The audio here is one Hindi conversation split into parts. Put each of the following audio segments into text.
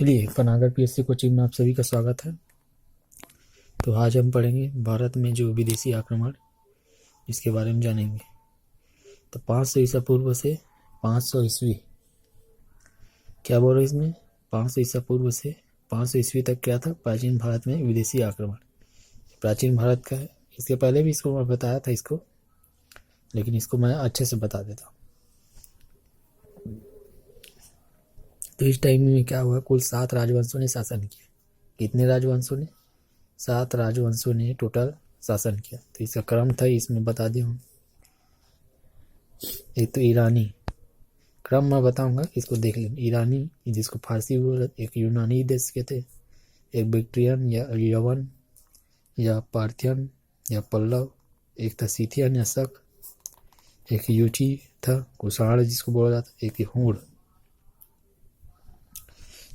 चलिए, पनागर पीएससी कोचिंग में आप सभी का स्वागत है। तो आज हम पढ़ेंगे भारत में जो विदेशी आक्रमण, इसके बारे में जानेंगे। तो 500 ईसा पूर्व से 500 ईस्वी, क्या बोल रहे इसमें, 500 ईसा पूर्व से 500 ईस्वी तक क्या था प्राचीन भारत में विदेशी आक्रमण। प्राचीन भारत का है, इसके पहले भी इसको मैं बताया था इसको, लेकिन इसको मैं अच्छे से बता देता हूँ। तो इस टाइम में क्या हुआ, कुल 7 राजवंशों ने शासन किया। कितने राजवंशों ने? 7 राजवंशों ने टोटल शासन किया। तो इसका क्रम था, इसमें बता दिया हूँ। एक तो ईरानी, क्रम मैं बताऊंगा, इसको देख लें। ईरानी, जिसको फारसी बोल, एक यूनानी देश के थे, एक बैक्ट्रियन या यवन या पार्थियन या पल्लव, एक था सीथियन या शक, एक यूची था, कुषाण जिसको बोला जाता, एक हूण।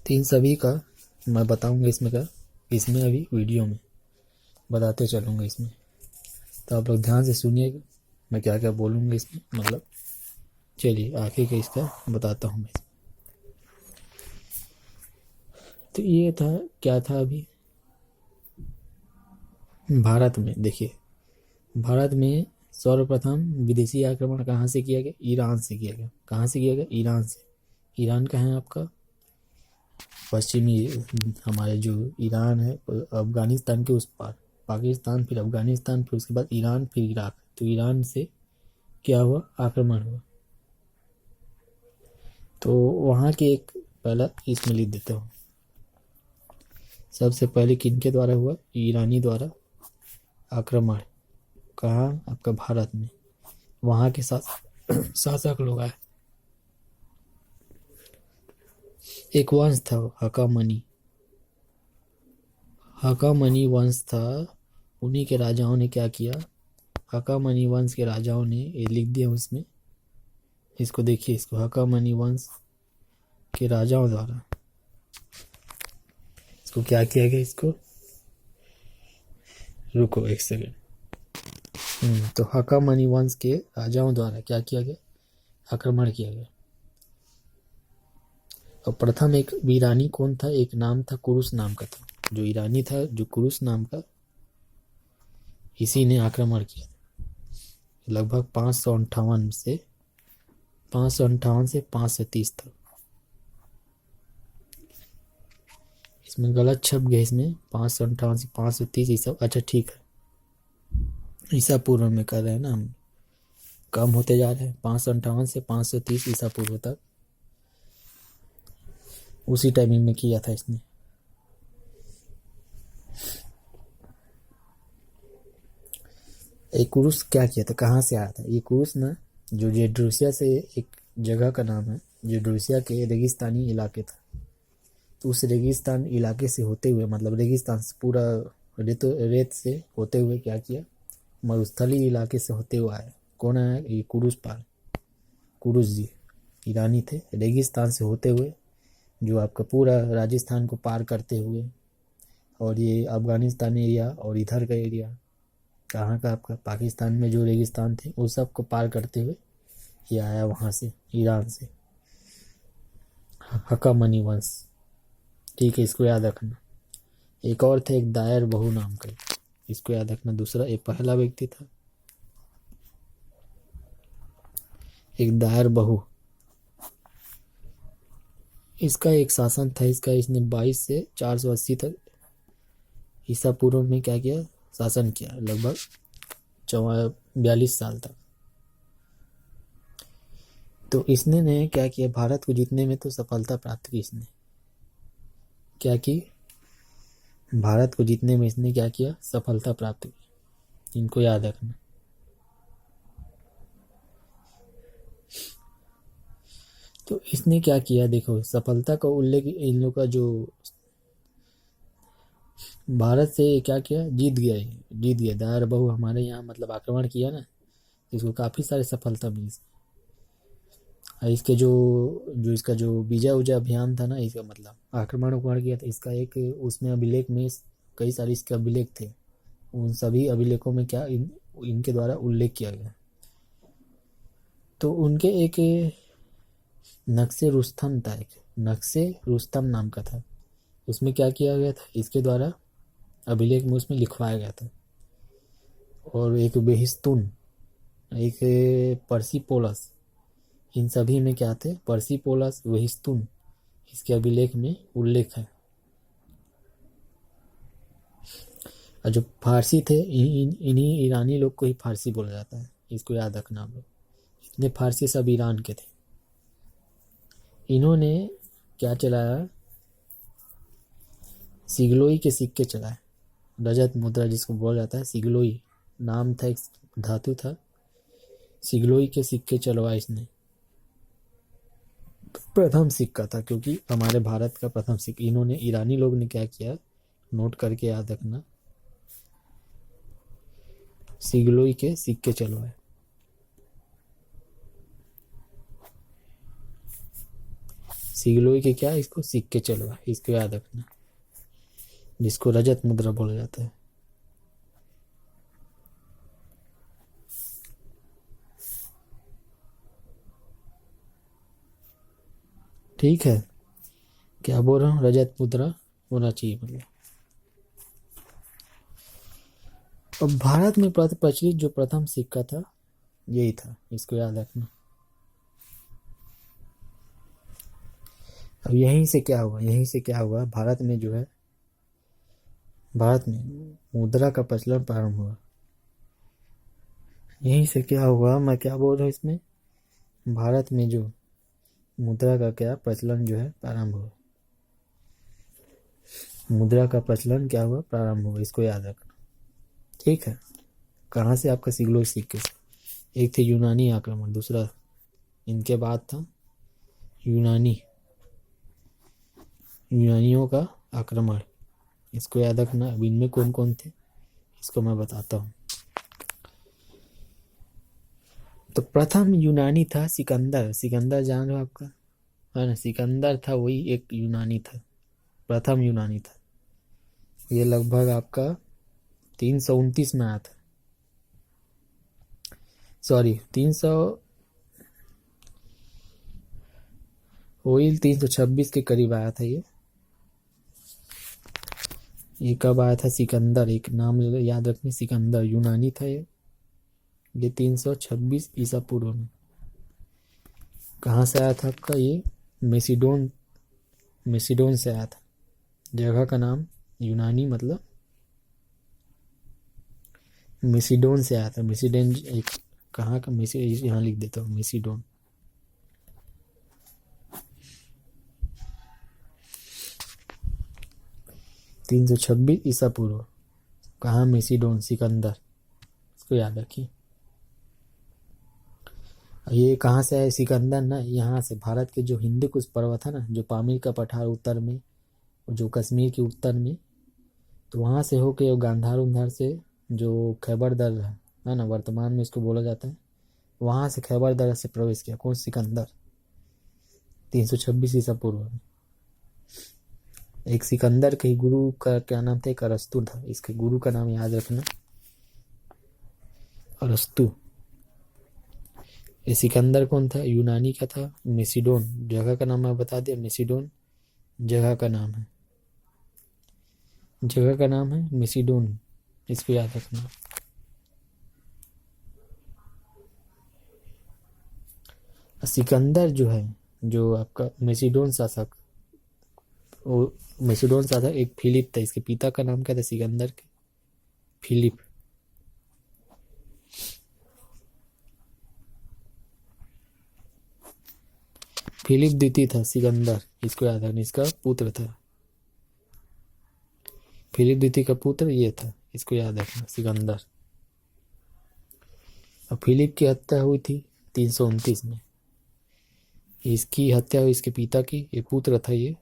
तो इन सभी का मैं बताऊंगा इसमें अभी वीडियो में बताते चलूँगा इसमें। तो आप लोग ध्यान से सुनिएगा मैं क्या क्या बोलूँगा इसमें, मतलब चलिए आखिर का इसका बताता हूँ मैं। तो ये था, क्या था अभी भारत में। देखिए, भारत में सर्वप्रथम विदेशी आक्रमण कहाँ से किया गया? ईरान से किया गया। कहाँ से किया गया? ईरान से। ईरान कहाँ है आपका? पश्चिमी, हमारे जो ईरान है अफगानिस्तान के उस पार, पाकिस्तान, फिर अफगानिस्तान, फिर उसके बाद ईरान, फिर इराक। तो ईरान से क्या हुआ? आक्रमण हुआ। तो वहाँ के एक पहला इसमें लिख देता हूँ। सबसे पहले किनके द्वारा हुआ? ईरानी द्वारा आक्रमण। कहाँ? आपका भारत में। वहाँ के शासक लोग आए। एक वंश था हकामनी, हकामनी वंश था। उन्हीं के राजाओं ने क्या किया? हकामनी वंश के राजाओं ने, ये लिख दिया उसमें, इसको देखिए, इसको हकामनी वंश के राजाओं द्वारा इसको क्या किया गया? इसको रुको एक सेकेंड। तो हकामनी वंश के राजाओं द्वारा क्या किया गया? आक्रमण किया गया। और प्रथम एक ईरानी कौन था? एक नाम था, कुरुस नाम का था। जो ईरानी था, जो कुरुस नाम का, इसी ने आक्रमण किया। लगभग 558 से 530 तक। इसमें गलत छप गया, इसमें 558 से 530 ईसा। अच्छा ठीक है, ईसा पूर्व में कर रहे हैं ना हम, कम होते जा रहे हैं। 558 से 530 ईसा पूर्व तक उसी टाइमिंग में किया था इसने। एक कुरुस क्या किया था, कहाँ से आया था ये कुरुस ना? जो जेड्रोसिया से एक जगह का नाम है, जेड्रोसिया के रेगिस्तानी इलाके था। तो उस रेगिस्तान इलाके से होते हुए, मतलब रेगिस्तान से पूरा रेत से होते हुए क्या किया? मरुस्थली इलाके से होते हुए आया। कौन आया? ये कुरुस पाल, कुरुस जी ईरानी थे। रेगिस्तान से होते हुए, जो आपका पूरा राजस्थान को पार करते हुए, और ये अफगानिस्तान एरिया और इधर का एरिया, कहाँ का आपका पाकिस्तान में जो रेगिस्तान थे, उस सब को पार करते हुए ये आया वहाँ से, ईरान से। हकामनी वंश, ठीक है, इसको याद रखना। एक और थे, एक दायर बहु नाम का, इसको याद रखना। दूसरा, एक पहला व्यक्ति था, एक दायर बहु। इसका एक शासन था, इसने 22 से 480 तक ईसा पूर्व में क्या किया? शासन किया, लगभग 42 साल तक। तो इसने ने क्या किया? भारत को जीतने में तो सफलता प्राप्त की। इसने क्या की? भारत को जीतने में इसने क्या किया? सफलता प्राप्त की। इनको याद रखना। तो इसने क्या किया? देखो, सफलता का उल्लेख इन लोग का, जो भारत से क्या किया? जीत गया। दायर बहु हमारे यहाँ मतलब आक्रमण किया ना, इसको काफ़ी सारी सफलता मिली। और इसके जो इसका जो विजय उजय अभियान था ना, इसका मतलब आक्रमण उक्रमण किया था, इसका एक उसमें अभिलेख में कई सारे इसके अभिलेख थे। उन सभी अभिलेखों में क्या इनके द्वारा उल्लेख किया गया। तो उनके एक नक्शे रुस्तम था, एक नक्शे रुस्तम नाम का था। उसमें क्या किया गया था, इसके द्वारा अभिलेख में उसमें लिखवाया गया था। और एक बेहिस्तून, एक पर्सिपोलस, इन सभी में क्या थे, पर्सिपोलस, बेहिस्तून, इसके अभिलेख में उल्लेख है। और जो फारसी थे, इन्हीं ईरानी लोग को ही फारसी बोला जाता है, इसको याद रखना आप लोग। इतने फारसी सब ईरान के थे। इन्होंने क्या चलाया, सिगलोई के सिक्के चलाए, रजत मुद्रा जिसको बोला जाता है, सिगलोई नाम था, एक धातु था, सिगलोई के सिक्के चलवाए इसने। प्रथम सिक्का था, क्योंकि हमारे भारत का प्रथम सिक्का इन्होंने, ईरानी लोग ने क्या किया, नोट करके याद रखना, सिगलोई के सिक्के चलवाए। सिगलोई के क्या, इसको सिक्के चलवाए, इसको याद रखना, जिसको रजत मुद्रा बोला जाता है। ठीक है, क्या बोल रहा हूँ, रजत मुद्रा होना चाहिए मतलब। अब भारत में प्रचलित जो प्रथम सिक्का था यही था, इसको याद रखना। अब यहीं से क्या हुआ, भारत में जो है, भारत में मुद्रा का प्रचलन प्रारंभ हुआ। यहीं से क्या हुआ, मैं क्या बोल रहा हूँ इसमें, भारत में जो मुद्रा का क्या प्रचलन जो है प्रारंभ हुआ, मुद्रा का प्रचलन क्या हुआ, प्रारंभ हुआ, इसको याद रखना। ठीक है, कहाँ से, आपका सिगलोई सिक्के से। एक थे यूनानी आक्रमण, दूसरा इनके बाद था यूनानियों का आक्रमण, इसको याद रखना। अब इनमें कौन कौन थे इसको मैं बताता हूँ। तो प्रथम यूनानी था सिकंदर, सिकंदर जान रहे हो आपका, है ना, सिकंदर था, वही एक यूनानी था, प्रथम यूनानी था। ये लगभग आपका 329 में आया था, सॉरी 326 के करीब आया था ये कब आया था, सिकंदर, एक नाम याद रखनी, सिकंदर यूनानी था ये 326 ईसा पूर्व में। कहाँ से आया था आपका ये, मेसिडोन से आया था। जगह का नाम यूनानी मतलब मेसिडोन से आया था। मेसिडोन एक कहाँ का, यहाँ लिख देता हूँ, मेसिडोन। तीन 326 ईसा पूर्व, कहाँ, मेसिडोन, सिकंदर, इसको याद रखिए। ये कहाँ से है सिकंदर ना, यहाँ से, भारत के जो हिंदू कुश पर्वत है ना, जो पामीर का पठार उत्तर में, जो कश्मीर के उत्तर में, तो वहाँ से होके गांधार उंधार से जो खैबर दर है ना, वर्तमान में इसको बोला जाता है, वहाँ से खैबर दर से प्रवेश किया कौन, सिकंदर, 326 ईसा पूर्व में। एक सिकंदर के गुरु का क्या नाम था, एक अरस्तु था, इसके गुरु का नाम याद रखना, अरस्तु। ये सिकंदर कौन था, यूनानी का था, मेसिडोन, जगह का नाम मैं बता दिया, मेसिडोन जगह का नाम है, जगह का नाम है मेसिडोन, इसको याद रखना। सिकंदर जो है, जो आपका मेसिडोन शासक, वो मेसिडोन शासक एक फिलिप था, इसके पिता का नाम क्या था, सिकंदर के, फिलिप। फिलिप द्वितीय था सिकंदर, इसको याद रखना, इसका पुत्र था, फिलिप द्वितीय का पुत्र ये था, इसको याद रखना, सिकंदर। और फिलिप की हत्या हुई थी 329 में, इसकी हत्या हुई, इसके पिता की, ये पुत्र था ये,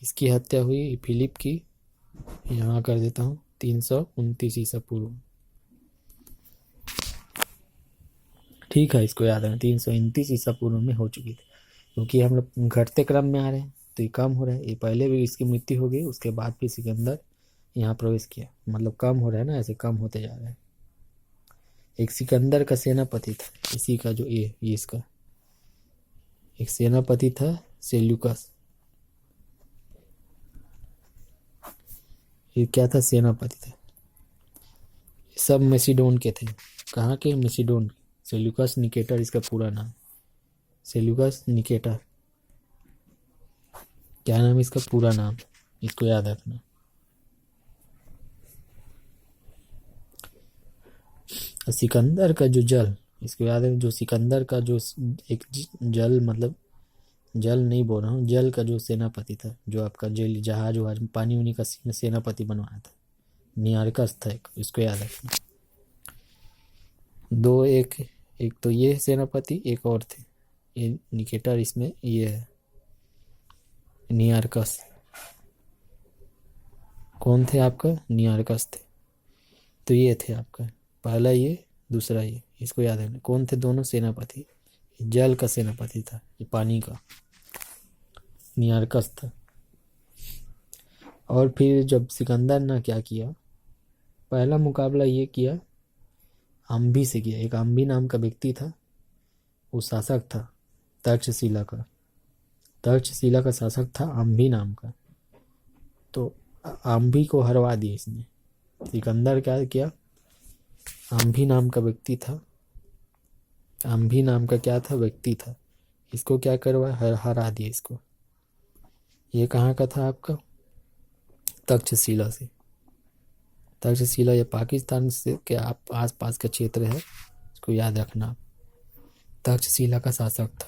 इसकी हत्या हुई फिलिप की, यहाँ कर देता हूँ 329 ईसा पूर्व। ठीक है, इसको याद रखना, 329 ईसा पूर्व में हो चुकी थी, क्योंकि हम लोग घटते क्रम में आ रहे हैं तो ये कम हो रहा है, ये पहले भी इसकी मृत्यु हो गई, उसके बाद फिर सिकंदर यहाँ प्रवेश किया, मतलब कम हो रहा है ना, ऐसे कम होते जा रहा है। एक सिकंदर का सेनापति था, इसी का जो ये इसका एक सेनापति था, सेल्यूकस। ये क्या था, सेनापति थे। सब मेसिडोन के थे। कहाँ के, मेसिडोन। सेल्यूकस निकेटर इसका पूरा नाम, सेल्यूकस निकेटर। क्या नाम है इसका पूरा नाम, इसको याद रखना। सिकंदर का जो जल, इसको याद है, जो सिकंदर का जो एक जल, मतलब जल नहीं बोल रहा हूँ, जल का जो सेनापति था, जो आपका जल जहाज वहाज पानी उनी का सेनापति बनवाया था, नियारकस था एक, इसको याद रखना। दो, एक तो ये सेनापति, एक और थे, ये निकेटर इसमें ये है, नियारकस। कौन थे आपका, नियारकस थे। तो ये थे आपका, पहला ये, दूसरा ये, इसको याद रखना। कौन थे दोनों, सेनापति। जल का सेनापति था, ये पानी का नियारकस था। और फिर जब सिकंदर ने क्या किया, पहला मुकाबला ये किया अम्बी से किया। एक अम्बी नाम का व्यक्ति था, वो शासक था तक्षशिला का, तक्षशिला का शासक था अम्बी नाम का। तो अम्बी को हरवा दिया इसने। सिकंदर क्या किया, अम्बी नाम का व्यक्ति था, अम्बी नाम का क्या था, व्यक्ति था, इसको क्या करवा, हरा दिया इसको। ये कहाँ का था आपका, तक्षशिला से। तक्षशिला ये पाकिस्तान से के आप आस पास का क्षेत्र है, इसको याद रखना आप। तक्षशिला का शासक था।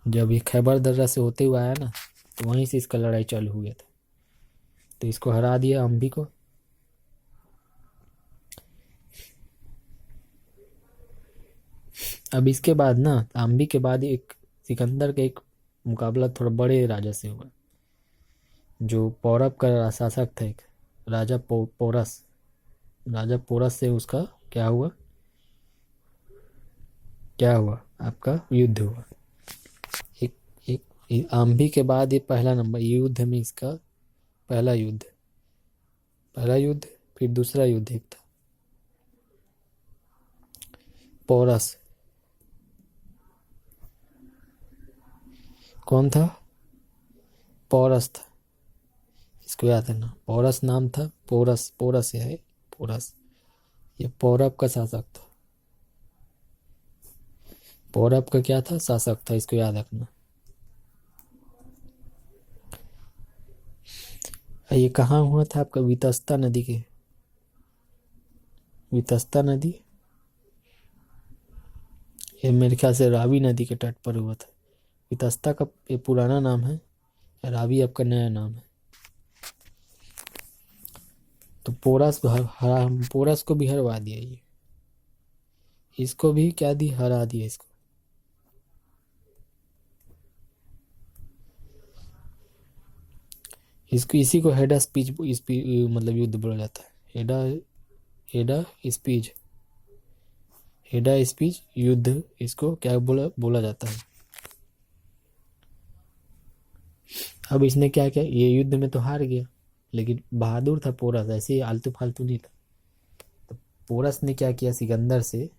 जब ये खैबर दर्रा से होते हुए आया ना, तो वहीं से इसका लड़ाई चालू हो गया था। तो इसको हरा दिया अम्बी को। अब इसके बाद ना, अम्बी के बाद एक सिकंदर का एक मुकाबला थोड़ा बड़े राजा से हुआ, जो पौरव का शासक था, एक राजा पोरस। राजा पोरस से उसका क्या हुआ, क्या हुआ आपका, युद्ध हुआ। एक एक अम्बी के बाद ये पहला नंबर युद्ध में, इसका पहला युद्ध, पहला युद्ध। फिर दूसरा युद्ध एक था पोरस। कौन था, पोरस था, इसको याद रखना। पोरस नाम था, पोरस, पोरस है, पोरस। ये पौरव का शासक था, पौरव का क्या था, शासक था, इसको याद रखना। ये कहाँ हुआ था आपका, वितस्ता नदी के, वितस्ता नदी, ये मेरे ख्याल से रावी नदी के तट पर हुआ था। वितस्ता का ये पुराना नाम है, रावी आपका नया नाम है। तो पोरस को भी हरवा दिया ये, इसको भी क्या दी, हरा दिया इसको। इसको इसी को हेडा स्पीच मतलब युद्ध बोला जाता है। हेडा स्पीच, हेडा स्पीच युद्ध, इसको क्या बोला जाता है। अब इसने क्या किया, ये युद्ध में तो हार गया, लेकिन बहादुर था पोरस, ऐसे ही आलतू फालतू नहीं था। तो पोरस ने क्या किया, सिकंदर से,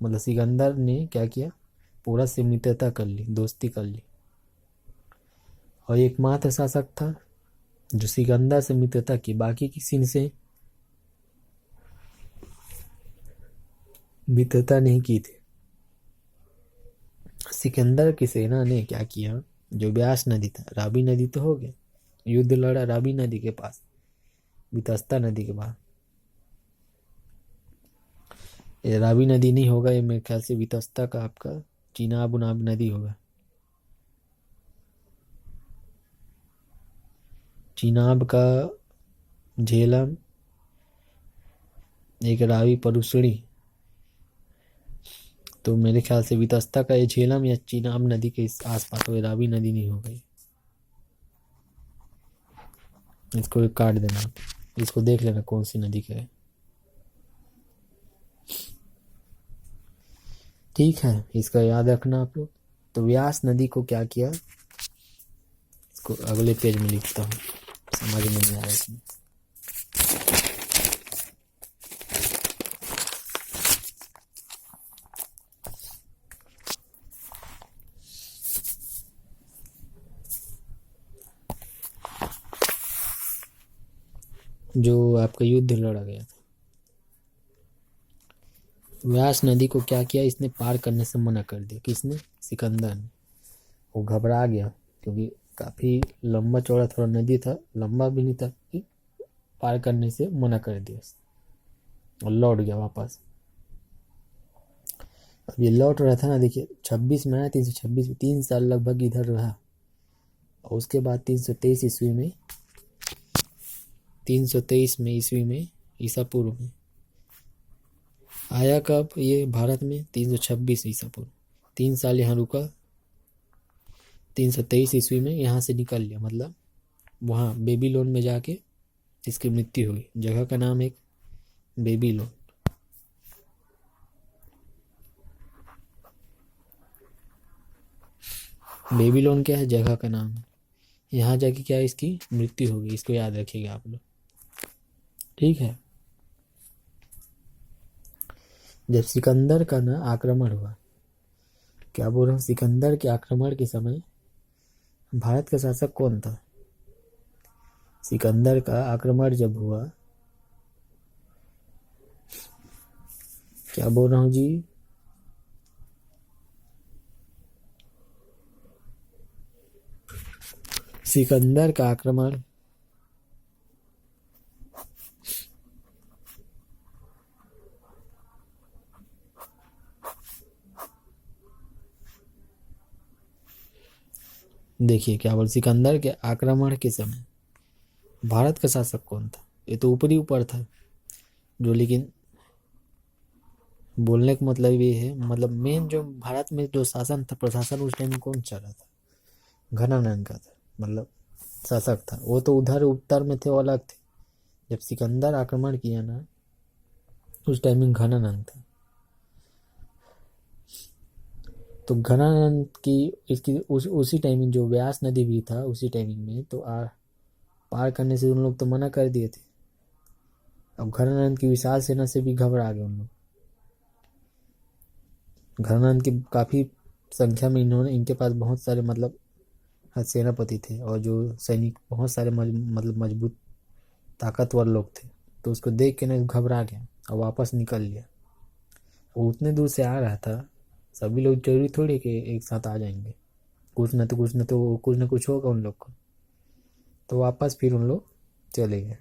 मतलब सिकंदर ने क्या किया, पोरस से मित्रता कर ली, दोस्ती कर ली। और एकमात्र शासक था जो सिकंदर से मित्रता की, बाकी किसी से मित्रता नहीं की थी। सिकंदर की सेना ने क्या किया, जो ब्यास नदी था, रावी नदी तो हो गया, युद्ध लड़ा रावी नदी के पास, वितस्ता नदी के पास। ये रावी नदी नहीं होगा, ये मेरे ख्याल से वितस्ता का आपका चिनाब उनाब नदी होगा, चिनाब का झेलम, एक रावी परुसणी। तो मेरे ख्याल से वितस्ता का ये झेलम या चिनाब नदी के इस आसपास हो, रावी नदी नहीं हो गई। इसको काट देना, इसको देख लेना कौन सी नदी का है। ठीक है, इसका याद रखना आप लोग। तो व्यास नदी को क्या किया, इसको अगले पेज में लिखता हूँ, समझ में नहीं आ रहा इसमें। जो आपका युद्ध लड़ा गया था। व्यास नदी को क्या किया, इसने पार करने से मना कर दिया। किसने? सिकंदर ने। वो घबरा गया क्योंकि काफी लंबा चौड़ा थोड़ा नदी था, लंबा भी नहीं था कि पार करने से मना कर दिया और लौट गया वापस। अब ये लौट रहा था ना, देखिए 26 में आया, 326 में 3 साल लगभग इधर रहा। और उसके बाद 323 ईस्वी में 323 में ईस्वी में ईसा पूर्व में आया। कब ये भारत में? 326 ईसा पूर्व। 3 साल यहाँ रुका, 323 ईस्वी में यहाँ से निकल लिया, मतलब वहाँ बेबीलोन में जाके इसकी मृत्यु हुई। जगह का नाम एक बेबीलोन। बेबीलोन क्या है? जगह का नाम है। यहाँ जाके क्या है, इसकी मृत्यु होगी। इसको याद रखिएगा आप लोग, ठीक है। जब सिकंदर का ना आक्रमण हुआ, क्या बोल रहा हूँ, सिकंदर के आक्रमण के समय भारत का शासक कौन था? सिकंदर का आक्रमण जब हुआ, क्या बोल रहा हूँ जी, सिकंदर का आक्रमण देखिए क्या बोल, सिकंदर के आक्रमण के समय भारत का शासक कौन था? ये तो ऊपरी ऊपर था जो, लेकिन बोलने का मतलब ये है, मतलब मेन जो भारत में जो शासन था, प्रशासन उस टाइम में कौन चल रहा था? घनानंद का था, मतलब शासक था। वो तो उधर उत्तर में थे, वो अलग थे। जब सिकंदर आक्रमण किया ना, उस टाइम में घनानंद था। तो घनानंद की इसकी उसी टाइमिंग जो व्यास नदी भी था, उसी टाइमिंग में तो पार करने से उन लोग तो मना कर दिए थे। अब घनानंद की विशाल सेना से भी घबरा गए उन लोग। घनानंद की काफी संख्या में इनके पास बहुत सारे मतलब सेनापति थे, और जो सैनिक बहुत सारे मतलब मजबूत ताकतवर लोग थे। तो उसको देख के ना घबरा गया और वापस निकल लिया। वो उतने दूर से आ रहा था, सभी लोग जरूरी थोड़ी कि एक साथ आ जाएंगे। कुछ ना कुछ होगा उन लोग को। तो वापस फिर उन लोग चले गए।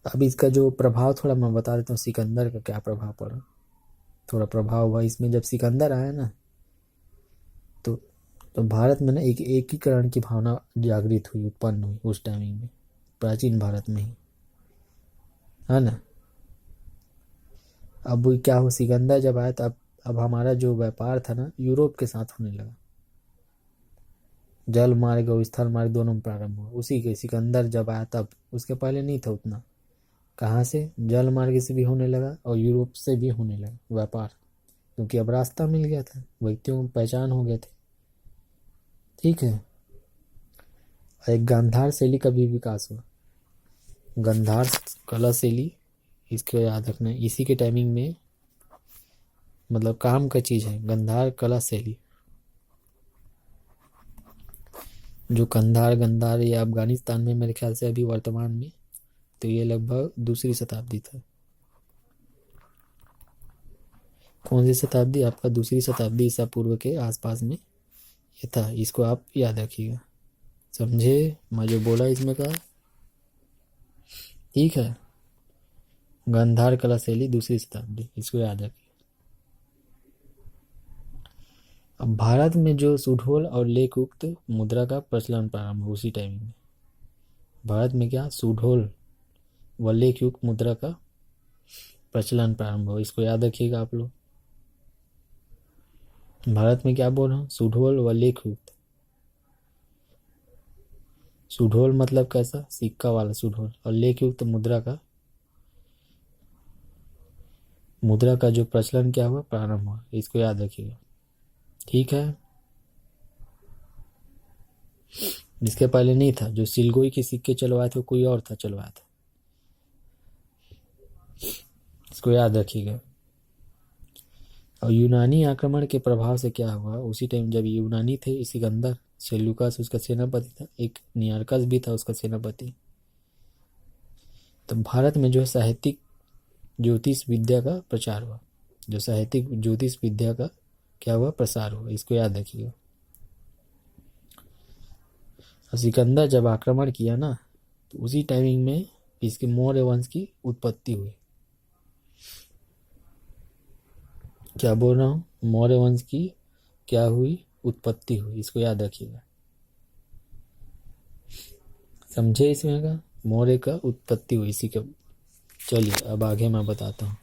अब इसका जो प्रभाव थोड़ा मैं बता देता हूँ, सिकंदर का क्या प्रभाव पड़ा। थोड़ा प्रभाव हुआ इसमें, जब सिकंदर आया ना, तो भारत में ना एक एकीकरण की भावना जागृत हुई, उत्पन्न हुई उस टाइमिंग में, प्राचीन भारत में ही, है ना। अब वो क्या हो, सिकंदर जब आया तो अब हमारा जो व्यापार था ना, यूरोप के साथ होने लगा। जल मार्ग और स्थल मार्ग दोनों में प्रारंभ हुआ उसी के, सिकंदर जब आया तब। उसके पहले नहीं था उतना। कहाँ से? जल मार्ग से भी होने लगा और यूरोप से भी होने लगा व्यापार, क्योंकि अब रास्ता मिल गया था, व्यक्तियों को पहचान हो गए थे, ठीक है। और एक गांधार शैली का भी विकास हुआ। गांधार कला शैली, इसको याद रखना है, इसी के टाइमिंग में, मतलब काम का चीज है गांधार कला शैली। जो कंधार गंधार या अफगानिस्तान में मेरे ख्याल से अभी वर्तमान में, तो ये लगभग दूसरी शताब्दी था। कौन सी शताब्दी? आपका दूसरी शताब्दी ईसा पूर्व के आसपास में ये था। इसको आप याद रखिएगा, समझे मैं जो बोला इसमें का, ठीक है। गांधार कला शैली दूसरी शताब्दी, इसको याद रखिए। अब भारत में जो सुडोल और लेखयुक्त मुद्रा का प्रचलन प्रारंभ हुआ उसी टाइम में। भारत में क्या? सुडोल व लेखयुक्त मुद्रा का प्रचलन प्रारंभ हुआ, इसको याद रखिएगा आप लोग। भारत में क्या बोल रहा हूँ? सुडोल व लेखयुक्त। सुडोल मतलब कैसा? सिक्का वाला सुडोल। और लेखयुक्त मुद्रा का जो प्रचलन क्या हुआ? प्रारंभ हुआ, इसको याद रखिएगा, ठीक है। इसके पहले नहीं था। जो सिलगोई के सिक्के चलवाए थे कोई और था चलवाया था, इसको याद रखिएगा। और यूनानी आक्रमण के प्रभाव से क्या हुआ, उसी टाइम जब यूनानी थे सिकंदर सेल्यूकस उसका सेनापति था, एक नियार्कस भी था उसका सेनापति। तो भारत में जो है साहित्यिक ज्योतिष विद्या का प्रचार हुआ, जो साहित्यिक ज्योतिष विद्या का क्या हुआ, प्रसार हुआ, इसको याद रखिएगा। सिकंदर जब आक्रमण किया ना, तो उसी टाइमिंग में इसके मौर्य वंश की उत्पत्ति हुई। क्या बोल रहा हूँ, मौर्य वंश की क्या हुई, उत्पत्ति हुई, इसको याद रखिएगा। समझे इसमें का, मौर्य का उत्पत्ति हुई इसी का। चलिए अब आगे मैं बताता हूँ।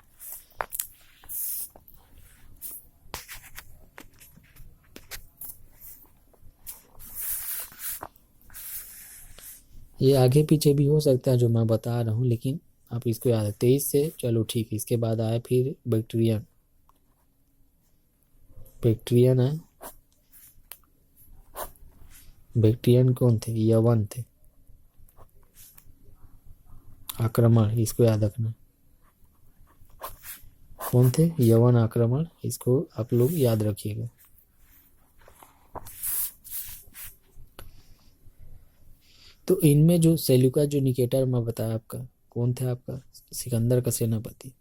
ये आगे पीछे भी हो सकता है जो मैं बता रहा हूँ, लेकिन आप इसको याद है। 23 से चलो ठीक है। इसके बाद आया फिर बैक्ट्रियन। बैक्ट्रियन है, बैक्ट्रियन कौन थे, यवन थे। आक्रमण, इसको याद रखना, कौन थे, यवन आक्रमण, इसको आप लोग याद रखिएगा। तो इनमें जो सेल्यूकस जो निकेटर मैं बताया आपका, कौन थे आपका, सिकंदर का सेनापति।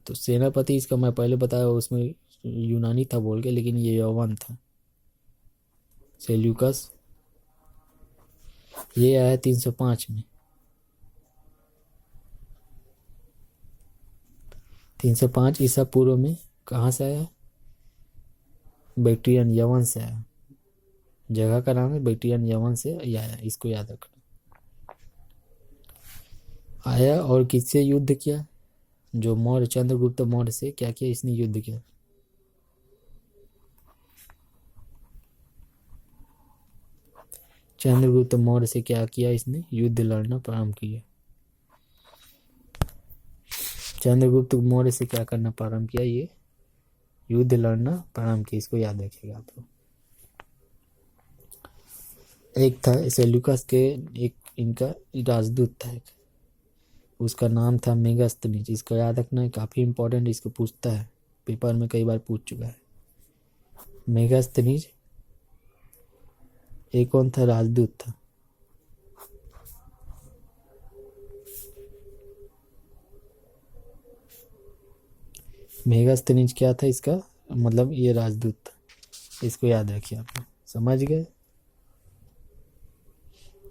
तो सेनापति इसका मैं पहले बताया, उसमें यूनानी था बोल के, लेकिन ये यवन था। सेल्यूकस ये आया 305 में। 305 ईसा पूर्व में कहाँ से आया, बैक्ट्रियन, यवन से आया। जगह का नाम है बैक्ट्रियन, यवन से आया, इसको याद रखना। आया और किससे युद्ध किया, जो मौर्य चंद्रगुप्त मौर्य से क्या किया इसने, युद्ध किया। चंद्रगुप्त मौर्य से क्या किया इसने, युद्ध लड़ना प्रारंभ किया। चंद्रगुप्त मौर्य से क्या करना प्रारंभ किया, ये युद्ध लड़ना प्रारंभ किया, इसको याद रखिएगा आप लोग। एक था सेल्यूकस के, एक इनका राजदूत था एक, उसका नाम था मेगास्थनीज, इसको याद रखना है, काफ़ी इंपॉर्टेंट, इसको पूछता है, पेपर में कई बार पूछ चुका है। मेगास्थनीज एक कौन था, राजदूत था। मेगास्थनीज क्या था इसका मतलब, ये राजदूत था, इसको याद रखिए आप लोग, समझ गए,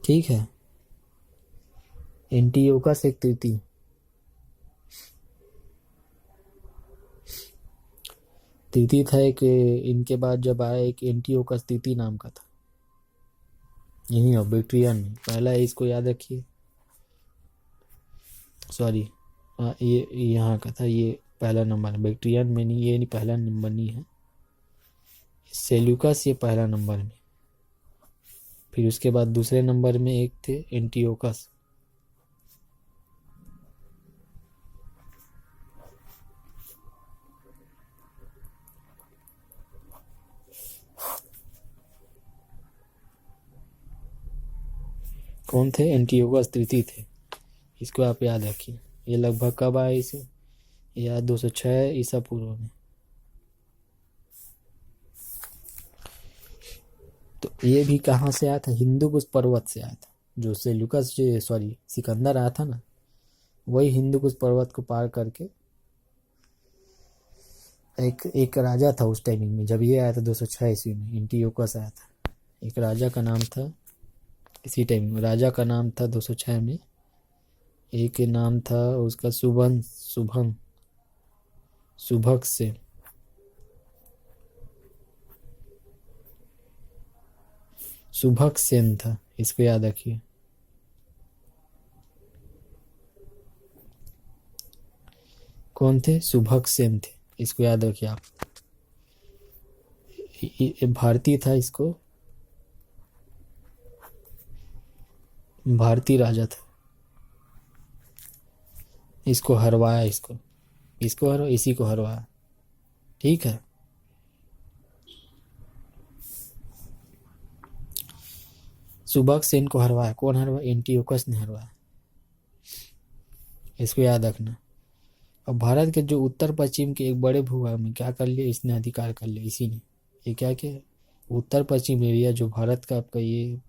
ठीक है। एंटियोकस एक तृतीय, तृतीय था एक, इनके बाद जब आया एक एंटियोकस तृतीय नाम का था, यही हो बैक्ट्रियन में पहला है, इसको याद रखिए। सॉरी ये यहाँ का था, ये पहला नंबर है, बैक्ट्रियन में नहीं, ये नहीं पहला नंबर नहीं है, सेल्यूकस ये पहला नंबर में। फिर उसके बाद दूसरे नंबर में एक थे एंटियोकस। कौन थे, एंटियोकस तृतीय थे, इसको आप याद रखिए। ये लगभग कब आया इसे, या 206 ईसा पूर्व में। तो ये भी कहाँ से आया था, हिंदुकुश पर्वत से आया था। जो सेल्यूकस सॉरी सिकंदर आया था ना, वही हिंदुकुश पर्वत को पार करके एक राजा था उस टाइमिंग में, जब ये आया था 206 ईस्वी में, एंटियोकस आया था। एक राजा का नाम था, इसी टाइम में राजा का नाम था 206 में, एक नाम था उसका शुभक से, शुभक सेन था, इसको याद रखिए। कौन थे, शुभक सेन थे, इसको याद रखिए आप। भारतीय था, इसको भारतीय राजा था, इसको हरवाया, इसको हरवा, इसी को हरवाया, ठीक है। शुभक सेन को हरवाया, कौन हरवाया, एंटियोकस ने हरवाया, इसको याद रखना। और भारत के जो उत्तर पश्चिम के एक बड़े भूभाग में क्या कर लिया इसने, अधिकार कर लिया इसी ने, ये क्या किया, उत्तर पश्चिम एरिया जो भारत का आपका ये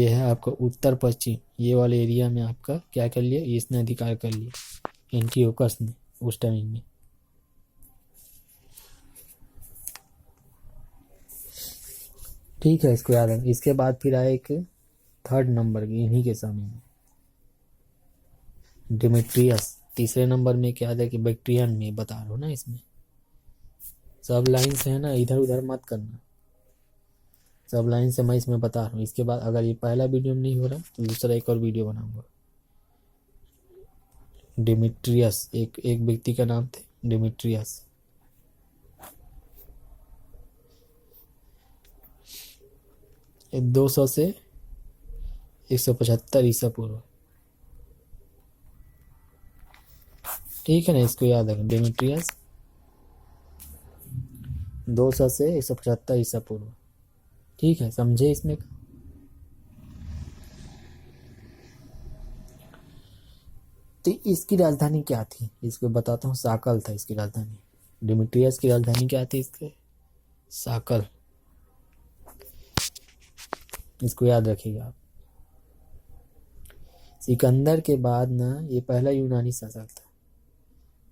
है आपका उत्तर पश्चिम, ये वाले एरिया में आपका क्या कर लिया, इसने अधिकार कर लिया एंटियोकस ने उस टाइम में। ठीक है, इसको याद रखें। इसके बाद फिर आए एक थर्ड नंबर की इन्हीं के समय में डिमेट्रियस। तीसरे नंबर में क्या था कि बैक्ट्रियन में बता रहा हूँ ना, इसमें सब लाइन से है ना, इधर उधर मत करना, सब लाइन से मैं इसमें बता रहा हूँ। इसके बाद अगर ये पहला वीडियो में नहीं हो रहा तो दूसरा एक और वीडियो बनाऊंगा। डिमेट्रियस एक व्यक्ति का नाम थे डिमेट्रियस। ये 200 से 175 ईसा पूर्व। ठीक है ना, इसको याद रखें। डिमेट्रियस 200 से 175 ईसा पूर्व। ठीक है, समझे इसमें। तो इसकी राजधानी क्या थी, इसको बताता हूँ। साकल था इसकी राजधानी। डिमेट्रियस की राजधानी क्या थी इसके, साकल। इसको याद रखिएगा आप। सिकंदर के बाद ना ये पहला यूनानी शासक था।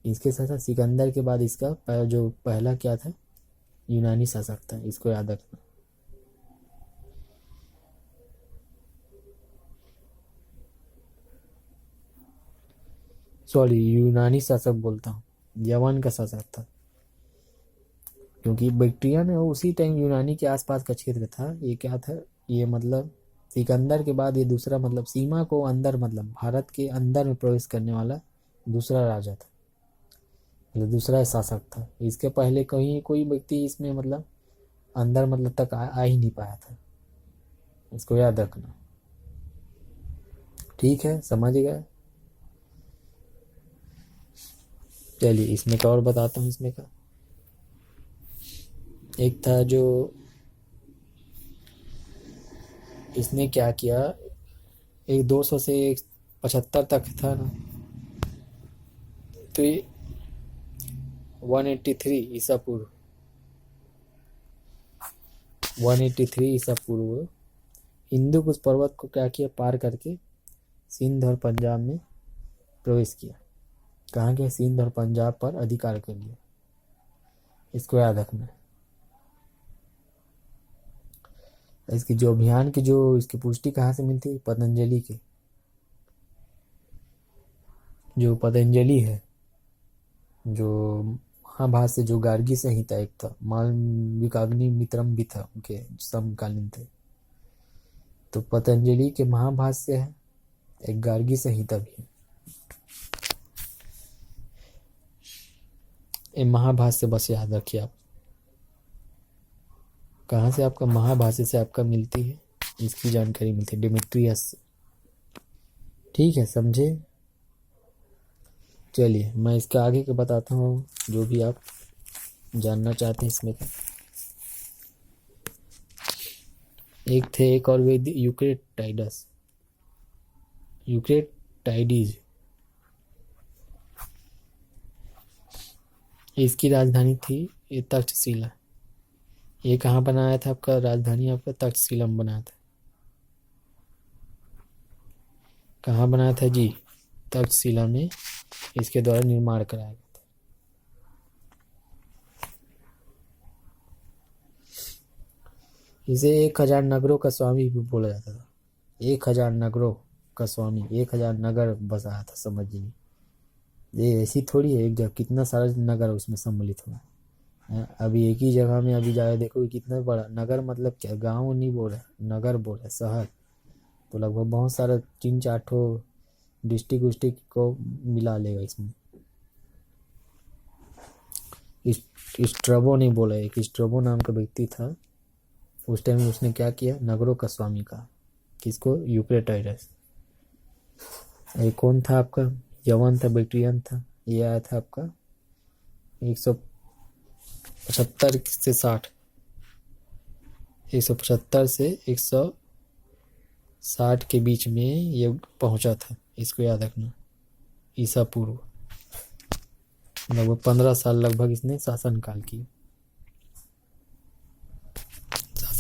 इसके साथ साथ सिकंदर के बाद इसका जो पहला क्या था, यूनानी शासक था। इसको याद रखना। सॉरी, यूनानी शासक बोलता हूँ, यवन का शासक था, क्योंकि बैक्ट्रियन उसी टाइम यूनानी के आसपास का क्षेत्र था। ये क्या था, ये मतलब सिकंदर के बाद ये दूसरा मतलब सीमा को अंदर मतलब भारत के अंदर में प्रवेश करने वाला दूसरा राजा था, मतलब दूसरा शासक था। इसके पहले कहीं कोई व्यक्ति इसमें मतलब अंदर मतलब तक आ ही नहीं पाया था। इसको याद रखना। ठीक है, समझ गए। चलिए इसमें का और बताता हूँ। इसमें का एक था जो इसने क्या किया, एक 200 से 175 तक था ना, तो ये 183 ईसा पूर्व 183 ईसा पूर्व हिंदू कुश पर्वत को क्या किया, पार करके सिंध और पंजाब में प्रवेश किया। कहाँ के, सिंध और पंजाब पर अधिकार कर लिया। इसको याद रखना। इसकी जो अभियान की जो इसकी पुष्टि कहाँ से मिलती है, पतंजलि के। जो पतंजलि है, जो महाभाष्य जो गार्गी संहिता एक था, मालविकाग्नि मित्रम भी था, उनके समकालीन थे। तो पतंजलि के महाभाष्य है, एक गार्गी संहिता भी है। ये महाभाष्य बस याद रखिए आप। कहाँ से आपका महाभाष्य से आपका मिलती है, इसकी जानकारी मिलती है डिमेट्रियस से। ठीक है, समझे। चलिए मैं इसके आगे के बताता हूँ जो भी आप जानना चाहते हैं इसमें का। एक थे एक और वे यूक्रेटाइडीज। इसकी राजधानी थी ये तक्षशिला। ये कहाँ बनाया था आपका, राजधानी आपका तक्षशिला में बनाया था। कहाँ बनाया था जी, तक्षशिला में इसके द्वारा निर्माण कराया गया था। इसे 1000 नगरों का स्वामी भी बोला जाता था। 1000 नगरों का स्वामी, 1000 नगर बसाया था, समझिए। ये ऐसी थोड़ी है एक जगह, कितना सारा नगर उसमें सम्मिलित हुआ है। अभी एक ही जगह में अभी जाए देखो कितना बड़ा नगर, मतलब क्या, गांव नहीं बोल रहा, नगर बोल रहा, शहर। तो लगभग बहुत सारा 3-4 ठो डिस्ट्रिक्ट को मिला लेगा इसमें। स्ट्रबो नहीं बोला, एक स्ट्रबो नाम का व्यक्ति था। उस टाइम उसने क्या किया, नगरों का स्वामी कहा किसको, यूक्रेटाइडस। ये कौन था आपका, यवन था, बैक्ट्रियन था। ये आया था आपका 175 से 60, 175 से 160 के बीच में ये पहुंचा था। इसको याद रखना, ईसा पूर्व। लगभग 15 साल लगभग इसने शासन काल किया।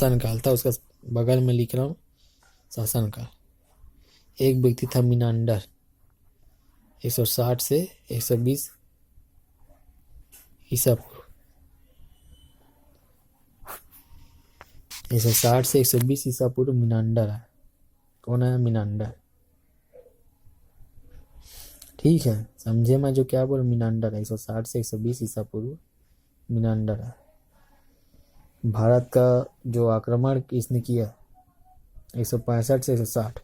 शासनकाल था, उसका बगल में लिख रहा हूँ शासनकाल। एक व्यक्ति था मिनांडर, 160 से 120 ईसा पूर्व। 160 से 120 ईसा पूर्व मिनांडर है। कौन है? मिनांडर। ठीक है, समझे मैं जो क्या बोल? मिनांडर है, 160 से 120 ईसा पूर्व मिनांडर है। भारत का जो आक्रमण इसने किया 165 से 160।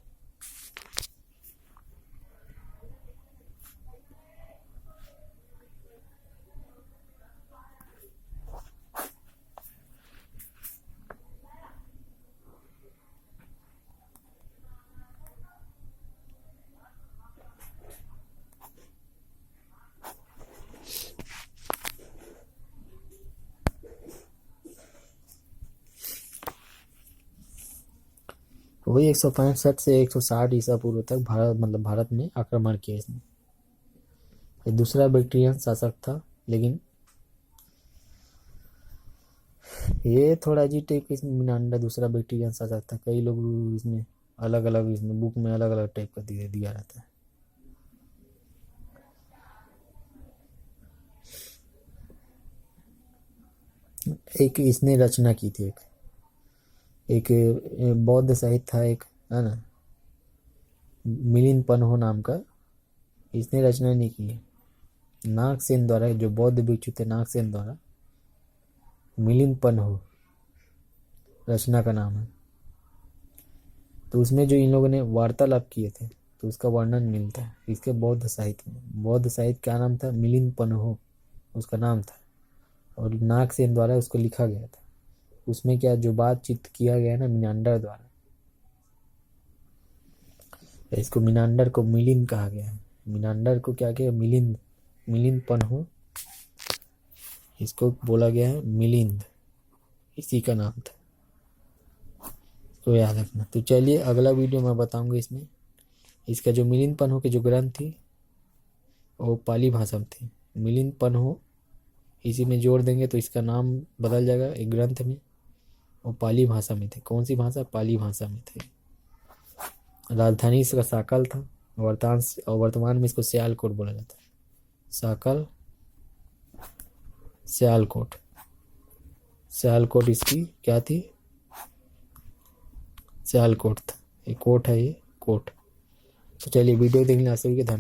वही 165 से 160 ईसा पूर्व तक भारत में आक्रमण किया इसने। ये दूसरा बैक्टीरियन शासक था, लेकिन ये थोड़ा अजीब टाइप का इसमें मिनांडर दूसरा बैक्टीरियन शासक था। कई लोग इसमें अलग अलग, इसमें बुक में अलग अलग टाइप का दिया रहता है। एक इसने रचना की थी, एक बौद्ध साहित्य था एक, है ना, मिलिंद पन्हो नाम का। इसने रचना नहीं की है, नागसेन द्वारा, जो बौद्ध भिक्षु थे नागसेन द्वारा, मिलिंद पन्हो रचना का नाम है। तो उसमें जो इन लोगों ने वार्तालाप किए थे तो उसका वर्णन मिलता है इसके बौद्ध साहित्य में। बौद्ध साहित्य क्या नाम था? मिलिंद पन्हो उसका नाम था, और नागसेन द्वारा उसको लिखा गया था। उसमें क्या जो बातचीत किया गया ना मिनांडर द्वारा, इसको मिनांडर को मिलिंद कहा गया है। मिनांडर को क्या किया? मिलिंद पन्हो, इसको बोला गया है मिलिंद, इसी का नाम था, तो याद रखना। तो चलिए अगला वीडियो मैं बताऊंगा इसमें इसका जो मिलिंद पन्हो के जो ग्रंथ थी वो पाली भाषा में थे। मिलिंद पन्हो इसी में जोड़ देंगे तो इसका नाम बदल जाएगा। एक ग्रंथ में वो पाली भाषा में थे। कौन सी भाषा? पाली भाषा में थे। राजधानी इसका साकल था। वर्तमान में इसको सियालकोट बोला जाता है। साकल, सियालकोट। सियालकोट इसकी क्या थी? सियालकोट था। ये कोट है, ये कोट। तो चलिए वीडियो देखने आते हुए धन्यवाद।